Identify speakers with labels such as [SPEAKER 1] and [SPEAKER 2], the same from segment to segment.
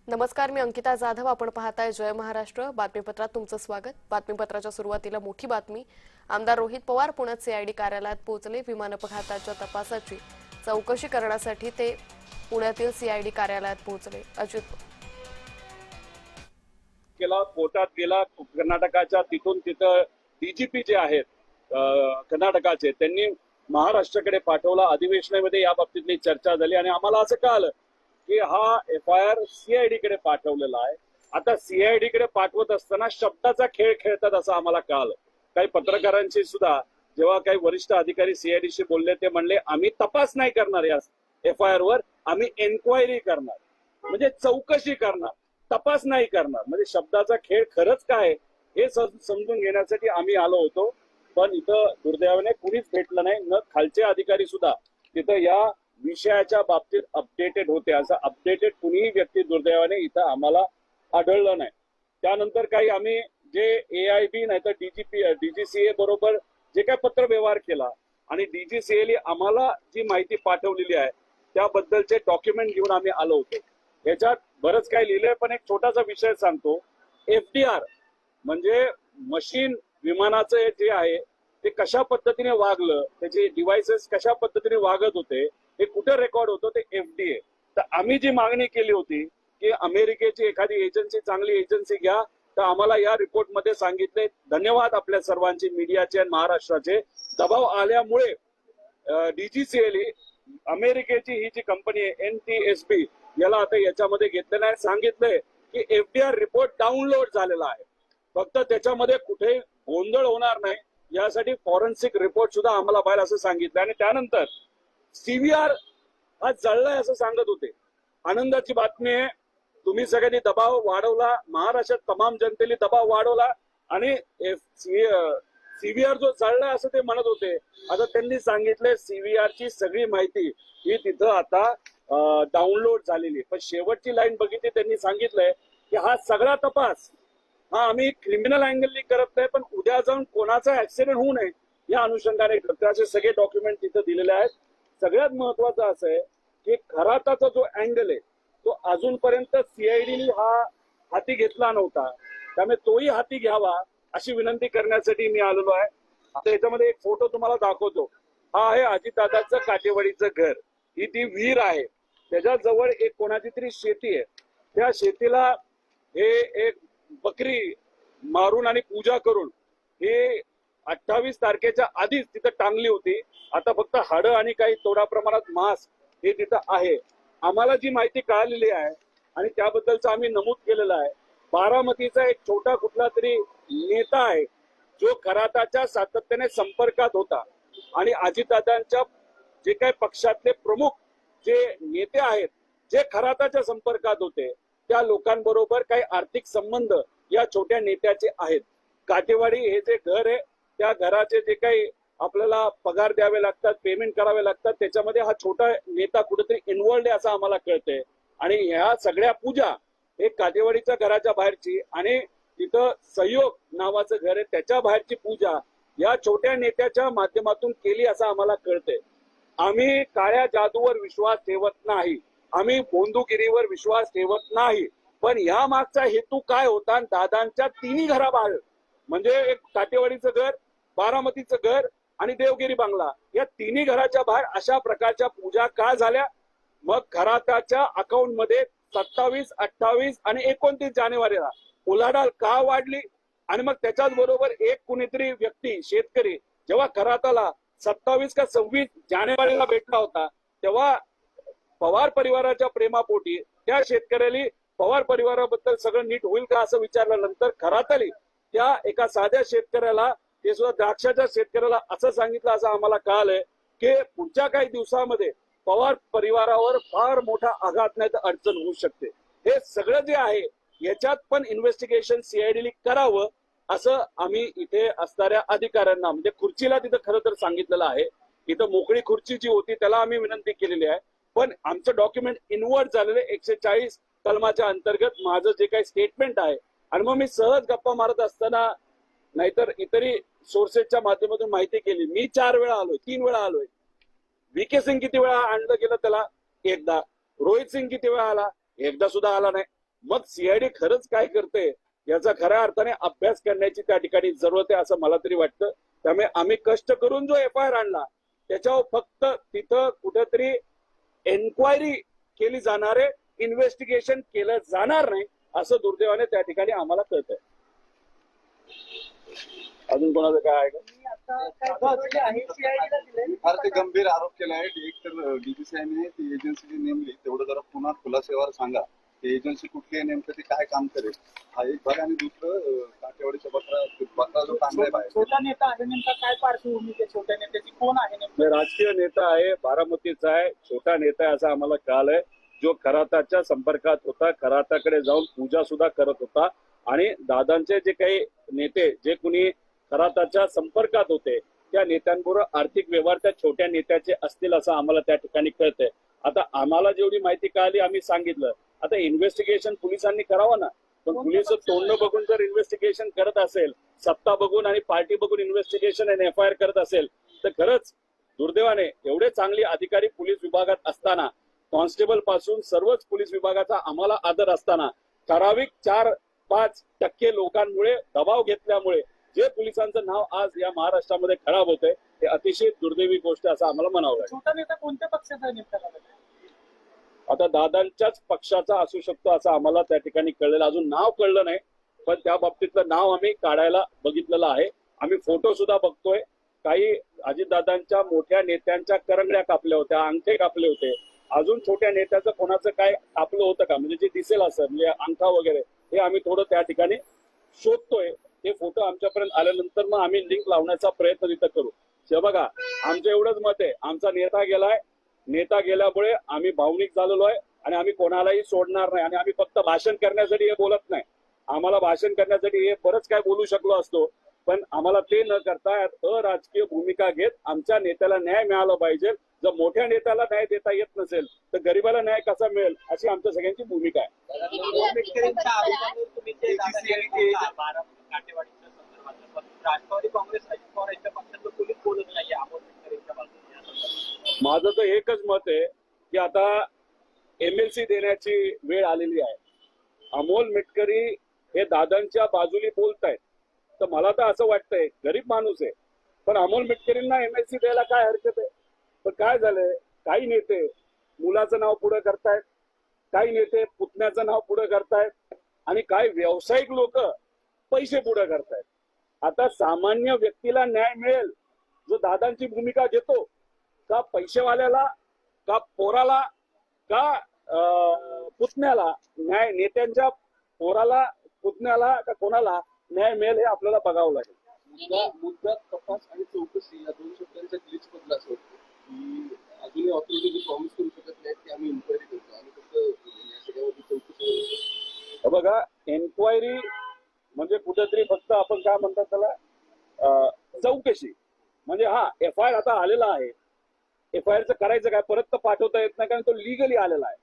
[SPEAKER 1] नमस्कार, मी अंकिता जाधव. आपण पाहताय जय महाराष्ट्र. बातमीपत्रात तुमचं स्वागत. बातमीपत्राच्या सुरुवातीला मोठी बातमी. आमदार रोहित पवार पुण्यात सीआयडी कार्यालयात पोहोचले. विमान अपघाताच्या तपासाची चौकशी करण्यासाठी ते पुण्यातील सीआयडी कार्यालयात पोहोचले. अजित
[SPEAKER 2] केला कोर्टात गेला कर्नाटकाच्या तिथून तिथं डीजीपी जे आहेत कर्नाटकाचे त्यांनी महाराष्ट्राकडे पाठवला. अधिवेशनामध्ये या बाबतीतली चर्चा झाली आणि आम्हाला असं कळालं की हा FIR सीआयडी कडे पाठवलेला आहे. आता सीआयडी कडे पाठवत असताना शब्दाचा खेळ खेळतात असं आम्हाला कळालं. काही पत्रकारांशी सुद्धा जेव्हा काही वरिष्ठ अधिकारी सीआयडीशी बोलले ते म्हणले आम्ही तपास नाही करणार या FIR वर, आम्ही एन्क्वायरी करणार, म्हणजे चौकशी करणार, तपास नाही करणार. म्हणजे शब्दाचा खेळ खरंच काय हे समजून घेण्यासाठी आम्ही आलो होतो. पण इथं दुर्दैवाने कुणीच भेटलं नाही. न खालचे अधिकारी सुद्धा तिथं या विषयाच्या बाबतीत अपडेटेड होते. असं अपडेटेड कुणीही व्यक्ती दुर्दैवाने इथं आम्हाला आढळलं नाही. त्यानंतर काही आम्ही जे AIB नाही तर DGCA बरोबर जे काही पत्र व्यवहार केला आणि DGCA आम्हाला जी माहिती पाठवलेली आहे त्याबद्दलचे डॉक्युमेंट घेऊन आम्ही आलो होतो. याच्यात बरंच काही लिहिलंय, पण एक छोटासा विषय सांगतो. FDR म्हणजे मशीन विमानाचं जे आहे ते कशा पद्धतीने वागलं, त्याचे डिव्हाइसेस कशा पद्धतीने वागत होते, हे कुठे रेकॉर्ड होतं ते FDA. तर आम्ही जी मागणी केली होती की अमेरिकेची एखादी एजन्सी, चांगली एजन्सी घ्या, तर आम्हाला या रिपोर्टमध्ये सांगितले. धन्यवाद आपल्या सर्वांचे, मीडियाचे आणि महाराष्ट्राचे. दबाव आल्यामुळे DGCA अमेरिकेची ही जी कंपनी आहे NTSB याला आता याच्यामध्ये घेतलेलं आहे. सांगितलंय की FDR रिपोर्ट डाउनलोड झालेला आहे, फक्त त्याच्यामध्ये कुठेही गोंधळ होणार नाही यासाठी फॉरेन्सिक रिपोर्ट सुद्धा आम्हाला बाहेर असं सांगितलं. आणि त्यानंतर CVR हा जळलाय असं सांगत होते. आनंदाची बातमी आहे, तुम्ही सगळ्यांनी दबाव वाढवला, महाराष्ट्रात तमाम जनतेने दबाव वाढवला आणि CVR जो जळलाय असं ते म्हणत होते. आता त्यांनी सांगितलंय CVR ची सगळी माहिती ही तिथं आता डाउनलोड झालेली. पण शेवटची लाईन बघितली, त्यांनी सांगितलंय की हा सगळा तपास हा आम्ही क्रिमिनल अँगलनी करत नाही, पण उद्या जाऊन कोणाचा ऍक्सिडेंट होऊ नये या अनुषंगाने करतो. असे सगळे डॉक्युमेंट तिथं दिलेले आहेत. सगळ्यात महत्वाचं असं आहे की खराताचा जो अँगल आहे तो अजूनपर्यंत CID हा हाती घेतला नव्हता, त्यामुळे तोही हाती घ्यावा अशी विनंती करण्यासाठी मी आलेलो आहे. आता याच्यामध्ये एक फोटो तुम्हाला दाखवतो. हा आहे अजितदादांचं काटेवाडीचं घर. ही ती विहीर आहे, त्याच्या जवळ एक कोणाची तरी शेती आहे. त्या शेतीला हे एक बकरी मारून आणि पूजा करून हे 28 तारखेच्या आधीच तिथं टांगली होती. आता फक्त हाडं आणि काही थोड्या प्रमाणात मांस हे तिथं आहे. आम्हाला जी माहिती कळालेली आहे आणि त्याबद्दलचं आम्ही नमूद केलेलं आहे, बारामतीचा एक छोटा कुठला तरी नेता आहे जो खराताच्या सातत्याने संपर्कात होता आणि अजितदादांच्या जे काही पक्षातले प्रमुख जे नेते आहेत जे खराताच्या संपर्कात होते त्या लोकांबरोबर काही आर्थिक संबंध या छोट्या नेत्याचे आहेत. काटेवाडी हे जे घर आहे त्या घराचे जे काही आपल्याला पगार द्यावे लागतात, पेमेंट करावे लागतात, त्याच्यामध्ये हा छोटा नेता कुठेतरी इन्व्हॉल्ड आहे असं आम्हाला कळतंय. आणि ह्या सगळ्या पूजा हे काटेवाडीच्या घराच्या बाहेरची आणि तिथं सहयोग नावाचं घर आहे त्याच्या बाहेरची पूजा या छोट्या नेत्याच्या माध्यमातून केली असं आम्हाला कळतंय. आम्ही काळ्या जादूवर विश्वास ठेवत नाही, आम्ही बोंदुगिरीवर विश्वास ठेवत नाही. पण या मागचा हेतू काय होता? दादांच्या तिन्ही घराबाहेर म्हणजे एक काटेवाडीचं घर, बारामतीचं घर आणि देवगिरी बंगला या तिन्ही घराच्या बाहेर अशा प्रकारच्या पूजा का झाल्या? मग खराताच्या अकाउंट मध्ये 27, 28 आणि 29 जानेवारीला उलाढाल का वाढली? आणि मग त्याच्याच बरोबर एक कुणीतरी व्यक्ती शेतकरी जेव्हा खराताला 27 का 26 जानेवारीला भेटला होता तेव्हा पवार परिवाराच्या प्रेमापोटी त्या शेतकऱ्याला पवार परिवाराबद्दल सगळं नीट होईल का असं विचारल्यानंतर खराताली त्या एका साध्या शेतकऱ्याला, ते सुद्धा द्राक्षाच्या शेतकऱ्याला असं सांगितलं असं आम्हाला कळालंय की पुढच्या काही दिवसामध्ये पवार परिवारावर फार मोठा आघात नाही तर अडचण होऊ शकते. हे सगळं जे आहे याच्यात पण इन्व्हेस्टिगेशन CID करावं असं आम्ही इथे असणाऱ्या अधिकाऱ्यांना, म्हणजे खुर्चीला तिथं खरं तर सांगितलेलं आहे. इथं मोकळी खुर्ची जी होती त्याला आम्ही विनंती केलेली आहे. पण आमचं डॉक्युमेंट इन्व्हर्ट झालेलं 140 कलमाच्या अंतर्गत माझं जे काही स्टेटमेंट आहे. आणि मग मी सहज गप्पा मारत असताना नाहीतर इतरही सोर्सेसच्या माध्यमातून माहिती केली. मी 4 वेळा आलोय, 3 वेळा आलोय. VK सिंग किती वेळा आणलं गेलं त्याला? एकदा. रोहित सिंग किती वेळा आला? एकदा सुद्धा आला नाही. मग सीआयडी खरंच काय करते याचा खऱ्या अर्थाने अभ्यास करण्याची त्या ठिकाणी जरूरत आहे असं मला तरी वाटतं. त्यामुळे आम्ही कष्ट करून जो FIR आणला त्याच्यावर फक्त तिथं कुठेतरी एन्क्वायरी केली जाणार आहे, इन्व्हेस्टिगेशन केलं जाणार नाही असं दुर्दैवाने त्या ठिकाणी आम्हाला कळतंय. अजून कोणाचं काय आहे का?
[SPEAKER 3] फार ते गंभीर आरोप केला आहे. एक तर DGCI ती एजन्सी जी नेमली तेवढं जरा पुन्हा खुलासेवर सांगा. ती एजन्सी कुठली आहे, नेमकं ती काय काम करेल हा एक भाग. आणि दुसरं काटेवाडीचा बकरा जो कांदा आहे
[SPEAKER 4] छोटा नेता आहे, नेमका काय पार्श्वभूमी त्या छोट्या नेत्याची, कोण आहे नेमकं?
[SPEAKER 2] राजकीय नेता आहे, बारामतीचा आहे, छोटा नेता आहे असं आम्हाला कळालंय. जो खराताच्या संपर्कात होता, खराताकडे जाऊन पूजा सुद्धा करत होता आणि दादांचे जे काही नेते जे कुणी खराताच्या संपर्कात होते त्या नेत्यांबरोबर आर्थिक व्यवहार त्या छोट्या नेत्याचे असतील असं आम्हाला त्या ठिकाणी कळतंय. आता आम्हाला जेवढी माहिती कळाली आम्ही सांगितलं. आता इन्व्हेस्टिगेशन पोलिसांनी करावं ना, पण पोलिस तोंड बघून जर इन्व्हेस्टिगेशन करत असेल, सत्ता बघून आणि पार्टी बघून इन्व्हेस्टिगेशन आणि FIR करत असेल तर खरंच दुर्दैवाने एवढे चांगले अधिकारी पोलीस विभागात असताना, कॉन्स्टेबल पासून सर्वच पोलीस विभागाचा आम्हाला आदर असताना ठराविक 4-5% लोकांमुळे दबाव घेतल्यामुळे जे पोलिसांचं नाव आज या महाराष्ट्रामध्ये खराब होतंय हे अतिशय दुर्दैवी गोष्ट असं आम्हाला म्हणावं लागेल.
[SPEAKER 4] छोटा नेता कोणत्या पक्षाचा नेमका?
[SPEAKER 2] आता दादांच्याच पक्षाचा असू शकतो असं आम्हाला त्या ठिकाणी कळलेलं, अजून नाव कळलं नाही, पण त्या बाबतीतलं नाव आम्ही काढायला बघितलेलं आहे. आम्ही फोटो सुद्धा बघतोय. काही अजितदादांच्या मोठ्या नेत्यांच्या करंगड्या कापल्या होत्या, अंगठे कापले होते. अजून छोट्या नेत्याचं कोणाचं काय कापलं होतं का, म्हणजे जे दिसेल असं म्हणजे अंगठा वगैरे, हे आम्ही थोडं त्या ठिकाणी शोधतोय. हे फोटो आमच्यापर्यंत आल्यानंतर मग आम्ही लिंक लावण्याचा प्रयत्न तिथं करू. हे बघा, आमचं एवढंच मत आहे, आमचा नेता गेलाय, नेता गेल्यामुळे आम्ही भावनिक झालेलो आहे आणि आम्ही कोणालाही सोडणार नाही. आणि आम्ही फक्त भाषण करण्यासाठी हे बोलत नाही. आम्हाला भाषण करण्यासाठी हे बरंच काय बोलू शकलो असतो, पण आम्हाला ते न करता अराजकीय भूमिका घेत आमच्या नेत्याला न्याय मिळाला पाहिजे. जर मोठ्या नेत्याला न्याय देता येत नसेल तर गरीबाला न्याय कसा मिळेल अशी आमच्या सगळ्यांची भूमिका आहे.
[SPEAKER 4] राष्ट्रवादी काँग्रेस अजित पवार यांच्या पक्षाचं पोलीस बोलत नाहीये अमोल मिटकरींच्या बाजूने.
[SPEAKER 2] माझं तर एकच मत आहे की आता MLC देण्याची वेळ आलेली आहे. अमोल मिटकरी हे दादांच्या बाजूने बोलतायत, तर मला तर असं वाटतंय गरीब माणूस आहे पण अमोल मिटकरींना MLC द्यायला काय हरकत आहे. पण काय झालंय, काही नेते मुलाचं नाव पुढे करतायत, काही नेते पुतण्याचं नाव पुढे करतायत आणि काही व्यावसायिक लोक पैसे पुढे करतायत. आता सामान्य व्यक्तीला न्याय मिळेल जो दादांची भूमिका घेतो का पैसेवाल्याला का पोराला का पुतण्याला न्याय, नेत्यांच्या पोराला पुतण्याला का कोणाला न्याय मिळेल हे आपल्याला बघावं लागेल.
[SPEAKER 3] मुद्दा तपास आणि चौकशी या दोन शब्दांचा ग्लिच मधला असं वाटतं की अजूनही ऑथॉरिटी प्रॉमिस करू शकत नाहीत की आम्ही इन्क्वायरी करतो आणि फक्त या सगळ्यावरती चौकशी.
[SPEAKER 2] बघा, एन्क्वायरी म्हणजे कुठेतरी फक्त आपण काय म्हणतात त्याला चौकशी म्हणजे हा FIR आता आलेला आहे. FIRचं करायचं काय, परत तर पाठवता येत नाही कारण तो लिगली आलेला आहे.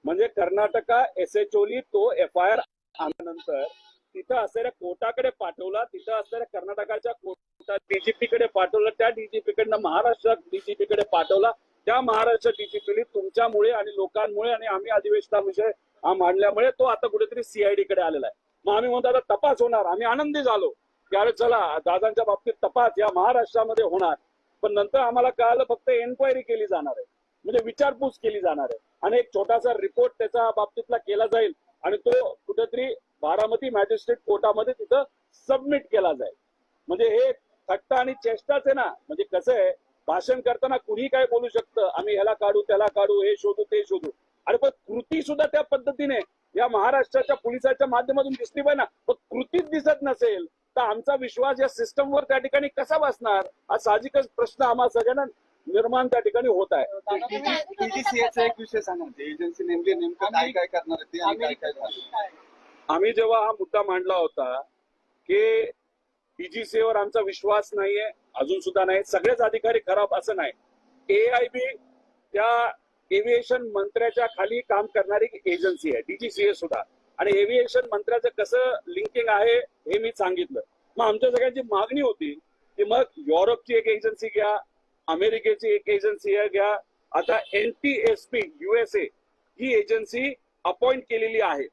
[SPEAKER 2] म्हणजे कर्नाटका SHOनी तो FIR आल्यानंतर तिथं असलेल्या कोर्टाकडे पाठवला, तिथं असलेल्या कर्नाटकाच्या कोर्टात DGP कडे पाठवलं, त्या DGP कडनं महाराष्ट्र DGP कडे पाठवला, त्या महाराष्ट्र DGPने तुमच्यामुळे आणि लोकांमुळे आणि आम्ही अधिवेशनाविषयी मांडल्यामुळे तो आता कुठेतरी CID कडे आलेला आहे. मग आम्ही म्हणतो आता तपास होणार, आम्ही आनंदी झालो की अरे चला दादांच्या बाबतीत तपास या महाराष्ट्रामध्ये होणार. पण नंतर आम्हाला कळालं फक्त एन्क्वायरी केली जाणार आहे, म्हणजे विचारपूस केली जाणार आहे आणि एक छोटासा रिपोर्ट त्याच्या बाबतीतला केला जाईल आणि तो कुठेतरी बारामती मॅजिस्ट्रेट कोर्टामध्ये तिथं सबमिट केला जाईल. म्हणजे हे थट्टा आणि चेष्टाच आहे ना. म्हणजे कसं आहे, भाषण करताना कुणी काय बोलू शकतं, आम्ही ह्याला काढू त्याला काढू, हे शोधू ते शोधू. अरे पण कृती सुद्धा त्या पद्धतीने या महाराष्ट्राच्या पोलिसाच्या माध्यमातून दिसली पाहिजे ना. पण कृतीच दिसत नसेल तर आमचा विश्वास या सिस्टमवर त्या ठिकाणी कसा बसणार हा साहजिकच प्रश्न आम्हा सगळ्यांना निर्माण त्या ठिकाणी होत आहे.
[SPEAKER 3] DGCAचा एक विषय सांगा, एजन्सी नेमकी नेमकं काय काय करणार आहे ते आणि काय काय झालं.
[SPEAKER 2] आम्ही जेव्हा हा मुद्दा मांडला होता की DGCAवर आमचा विश्वास नाहीये, अजून सुद्धा नाही, सगळेच अधिकारी खराब असं नाही. AIB त्या एव्हिएशन मंत्र्याच्या खाली काम करणारी एजन्सी आहे DGCA सुद्धा, आणि एव्हिएशन मंत्र्याचं कसं लिंकिंग आहे हे मी सांगितलं. मग आमच्या सगळ्यांची मागणी होती की मग युरोपची एक एजन्सी घ्या, अमेरिकेची एक एजन्सी घ्या, आता NTSB USA ही एजन्सी अपॉइंट केलेली आहे.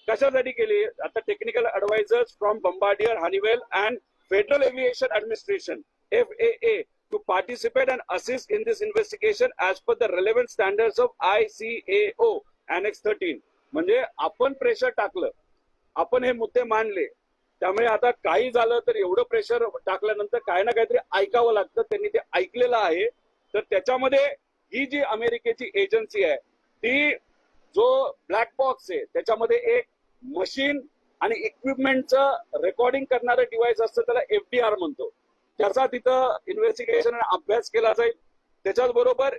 [SPEAKER 2] कशासाठी केली? आता technical advisers from Bombardier, Honeywell and Federal Aviation Administration FAA to participate and assist in this investigation as per the relevant standards of ICAO Annex 13. म्हणजे आपण प्रेशर टाकलं, आपण हे मुद्दे मांडले, त्यामुळे आता काही झालं तर एवढं प्रेशर टाकल्यानंतर काही ना काहीतरी ऐकावं लागतं. त्यांनी ते ऐकलेलं आहे. तर त्याच्यामध्ये ही जी अमेरिकेची एजन्सी आहे ती जो ब्लॅक बॉक्स आहे त्याच्यामध्ये एक मशीन आणि इक्विपमेंटचं रेकॉर्डिंग करणारं डिव्हाइस असतं, त्याला FDR म्हणतो. त्याचा तिथं इन्व्हेस्टिगेशन आणि अभ्यास केला जाईल. त्याच्याच बरोबर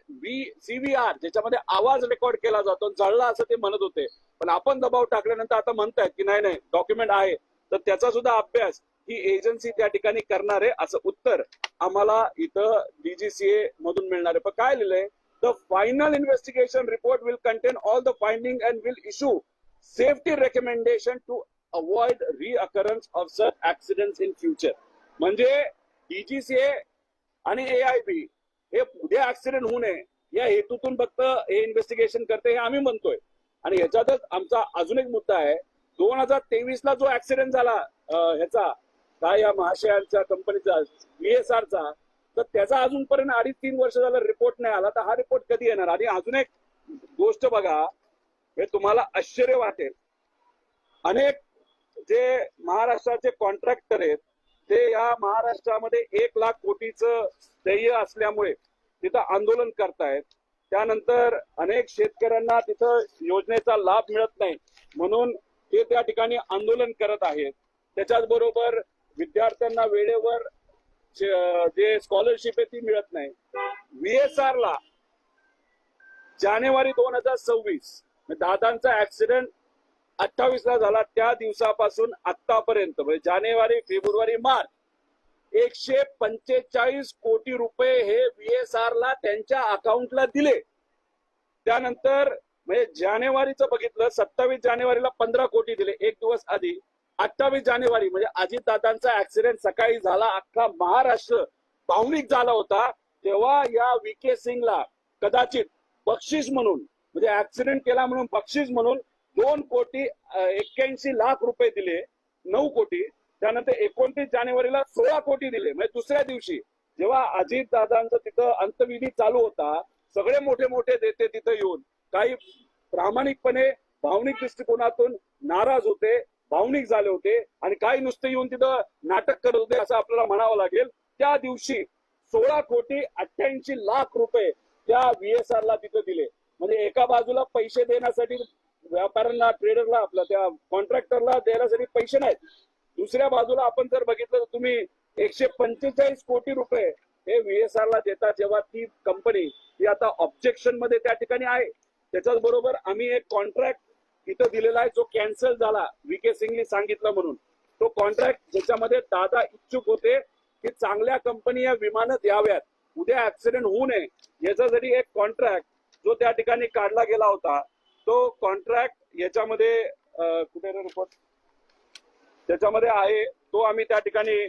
[SPEAKER 2] CVR ज्याच्यामध्ये आवाज रेकॉर्ड केला जातो, जळला असं ते म्हणत होते, पण आपण दबाव टाकल्यानंतर आता म्हणतायत की नाही नाही डॉक्युमेंट आहे, तर त्याचा सुद्धा अभ्यास ही एजन्सी त्या ठिकाणी करणार आहे असं उत्तर आम्हाला इथं DGCA मधून मिळणार आहे. पण काय लिहिलंय? The final investigation report will contain all the finding and will issue safety recommendation to avoid recurrence of such accidents in future. म्हणजे DGCA आणि AIB हे उद्या ऍक्सिडेंट होऊ नये या हेतूतून फक्त हे इन्व्हेस्टिगेशन करते हे आम्ही म्हणतोय. आणि ह्याच्यातच आमचा अजून एक मुद्दा आहे. 2023 जो ऍक्सिडेंट झाला ह्याचा काय या महाशयांच्या कंपनीचा VSRचा, तर त्याचा अजूनपर्यंत 2.5-3 वर्ष झालं रिपोर्ट नाही आला. तर हा रिपोर्ट कधी येणार? आणि अजून एक गोष्ट बघा, हे तुम्हाला आश्चर्य वाटेल, अनेक जे महाराष्ट्राचे कॉन्ट्रॅक्टर आहेत ते या महाराष्ट्रामध्ये 1 लाख कोटीचं देय असल्यामुळे तिथं आंदोलन करतायत. त्यानंतर अनेक शेतकऱ्यांना तिथं योजनेचा लाभ मिळत नाही म्हणून ते त्या ठिकाणी आंदोलन करत आहेत. त्याच्याच बरोबर विद्यार्थ्यांना वेळेवर जे स्कॉलरशिप आहे ती मिळत नाही. VSR ला जानेवारी 2026 दादांचा ऍक्सिडेंट 28 ला झाला, त्या दिवसापासून आतापर्यंत म्हणजे जानेवारी, फेब्रुवारी, मार्च 145 कोटी रुपये हे VSR ला त्यांच्या अकाउंटला दिले. त्यानंतर म्हणजे जानेवारीचं बघितलं, 27 जानेवारीला 15 कोटी दिले एक दिवस आधी. 28 जानेवारी म्हणजे अजितदादांचा ऍक्सिडेंट सकाळी झाला, अख्खा महाराष्ट्र भावनिक झाला होता, तेव्हा या VK सिंगला कदाचित बक्षीस म्हणून म्हणजे ऍक्सिडेंट केला म्हणून बक्षीस म्हणून 2,81,00,000 रुपये दिले, 9 कोटी. त्यानंतर 29 जानेवारीला 16 कोटी दिले. म्हणजे दुसऱ्या दिवशी जेव्हा अजितदादांचा तिथं अंतविधी चालू होता, सगळे मोठे मोठे नेते तिथं येऊन काही प्रामाणिकपणे भावनिक दृष्टिकोनातून नाराज होते, भावनिक झाले होते, आणि काही नुसते येऊन तिथं नाटक करत होते असं आपल्याला म्हणावं लागेल. त्या दिवशी 16,88,00,000 रुपये त्या VSR ला तिथं दिले. म्हणजे एका बाजूला पैसे देण्यासाठी व्यापाऱ्यांना, ट्रेडरला, आपल्या त्या कॉन्ट्रॅक्टरला देण्यासाठी पैसे नाहीत, दुसऱ्या बाजूला आपण जर बघितलं तर तुम्ही 145 कोटी रुपये हे VSR ला देता, जेव्हा ती कंपनी ही आता ऑब्जेक्शन मध्ये त्या ठिकाणी आहे. त्याच्याच बरोबर आम्ही एक कॉन्ट्रॅक्ट इथं दिलेला आहे जो कॅन्सल झाला VK सिंगनी सांगितलं म्हणून. तो कॉन्ट्रॅक्ट ज्याच्यामध्ये दादा इच्छुक होते की चांगल्या कंपनी या विमानं द्याव्यात, उद्या ऍक्सिडेंट होऊ नये याच्यासाठी एक कॉन्ट्रॅक्ट जो त्या ठिकाणी काढला गेला होता, तो कॉन्ट्रॅक्ट याच्यामध्ये कुठे रिपोर्ट त्याच्यामध्ये आहे, तो आम्ही त्या ठिकाणी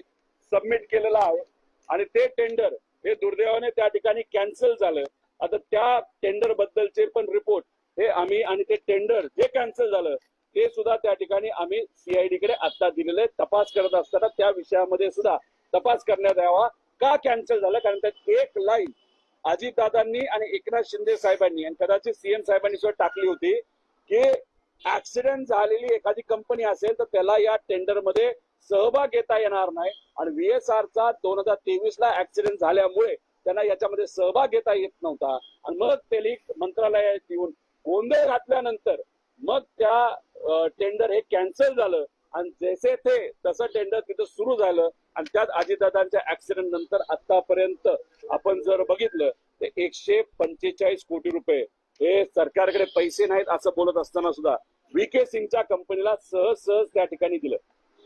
[SPEAKER 2] सबमिट केलेला आहे. आणि ते टेंडर हे दुर्दैवाने त्या ठिकाणी कॅन्सल झालं. आता त्या टेंडर बद्दलचे पण रिपोर्ट हे आम्ही, आणि ते टेंडर जे कॅन्सल झालं ते सुद्धा त्या ठिकाणी आम्ही CID कडे आता दिलेले. तपास करत असताना त्या विषयामध्ये सुद्धा तपास करण्यात यावा का कॅन्सल झालं, कारण त्यात एक लाईन अजितदादांनी आणि एकनाथ शिंदे साहेबांनी आणि कदाचित CM साहेबांनी सुद्धा टाकली होती की ऍक्सिडेंट झालेली एखादी कंपनी असेल तर त्याला या टेंडर मध्ये सहभाग घेता येणार नाही. आणि VSRचा 2023 ला ऍक्सिडेंट झाल्यामुळे त्यांना याच्यामध्ये सहभाग घेता येत नव्हता. आणि मग ते मंत्रालयात येऊन गोंधळ घातल्यानंतर मग त्या टेंडर हे कॅन्सल झालं आणि जसे ते तसं टेंडर तिथं सुरू झालं. आणि त्यात अजितदादांच्या ऍक्सिडेंट नंतर आतापर्यंत आपण जर बघितलं तर 145 कोटी रुपये हे सरकारकडे पैसे नाहीत असं बोलत असताना सुद्धा VK सिंगच्या कंपनीला सहज त्या ठिकाणी दिलं.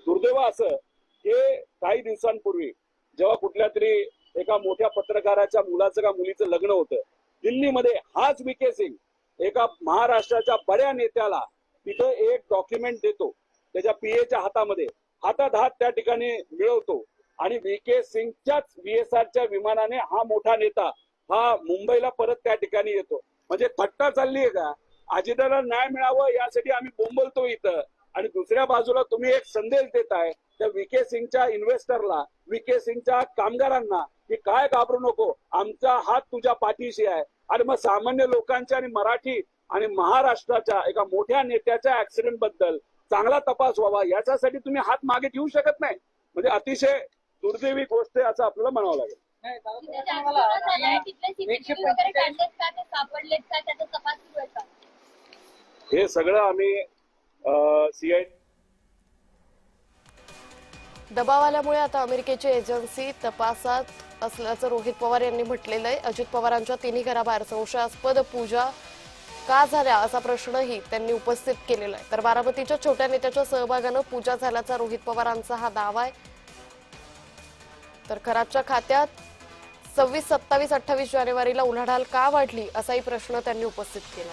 [SPEAKER 2] दुर्दैव असं की काही दिवसांपूर्वी जेव्हा कुठल्या तरी एका मोठ्या पत्रकाराच्या मुलाचं का मुलीचं लग्न होतं दिल्लीमध्ये, हाच VK सिंग एका महाराष्ट्राच्या बड्या नेत्याला तिथं एक डॉक्युमेंट देतो, त्याच्या PAच्या हातामध्ये हातात हात त्या ठिकाणी मिळवतो. आणि VK सिंगच्याच VSRच्या विमानाने हा मोठा नेता हा मुंबईला परत त्या ठिकाणी येतो. म्हणजे थट्टा चालली आहे का? अजितदादांना न्याय मिळावं यासाठी आम्ही बोंबलतो इथं, दुसऱ्या बाजूला तुम्ही एक संदेश देताय त्या VK सिंगच्या इन्व्हेस्टरला, VK सिंगच्या कामगारांना की काय घाबरू नको, आमचा हात तुझ्या पाठीशी आहे. आणि मग सामान्य लोकांच्या आणि मराठी आणि महाराष्ट्राच्या एका मोठ्या नेत्याच्या ऍक्सिडेंट बद्दल चांगला तपास व्हावा याच्यासाठी तुम्ही हात मागे ठेवू शकत नाही. म्हणजे अतिशय दुर्दैवी गोष्ट आहे असं आपल्याला म्हणावं लागेल. हे सगळं आम्ही CID
[SPEAKER 1] दबाव आल्यामुळे आता अमेरिकेची एजन्सी तपासात असल्याचं रोहित पवार यांनी म्हटलेलं आहे. अजित पवारांच्या तिन्ही घराबाहेर संशयास्पद पूजा का झाल्या असा प्रश्नही त्यांनी उपस्थित केलेला आहे. तर बारामतीच्या छोट्या नेत्याच्या सहभागानं पूजा झाल्याचा रोहित पवारांचा हा दावा आहे. तर खराबच्या खात्यात 26, 27, 28 जानेवारीला उलाढाल का वाढली असाही प्रश्न त्यांनी उपस्थित केला.